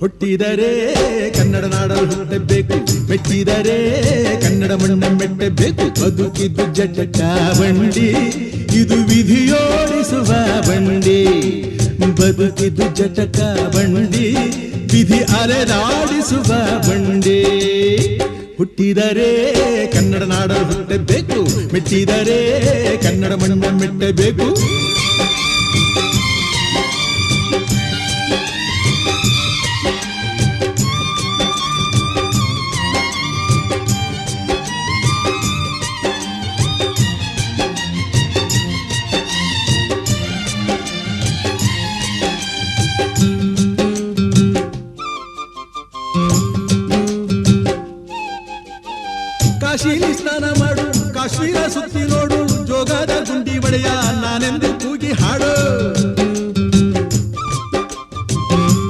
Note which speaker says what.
Speaker 1: ಹುಟ್ಟಿದರೆ ಕನ್ನಡ ನಾಡಲು ಹುಟ್ಟಬೇಕು, ಮೆಟ್ಟಿದರೆ ಕನ್ನಡ ಮಣ್ಣ ಮೆಟ್ಟಬೇಕು. ಬದುಕಿದ್ದು ಜಟಕ ಬಂಡಿ, ಇದು ವಿಧಿಯೋಡಿಸುವ ಬಂಡಿ. ಬದುಕಿದ್ದು ಜಟಕ ಬಂಡಿ, ವಿಧಿ ಅಲೆದಾಡಿಸುವ ಬಂಡಿ. ಹುಟ್ಟಿದರೆ ಕನ್ನಡ ನಾಡಲು ಹುಟ್ಟಬೇಕು, ಮೆಟ್ಟಿದರೆ ಕನ್ನಡ ಮಣ್ಣ ಮೆಟ್ಟಬೇಕು. ಕಾಶಿಲಿ ಸ್ನಾನ ಮಾಡು, ಕಾಶ್ಮೀರ ಸುತ್ತಿ ನೋಡು, ಜೋಗದ ಗುಂಡಿ ಬಳೆಯ ನಾನೆಂದು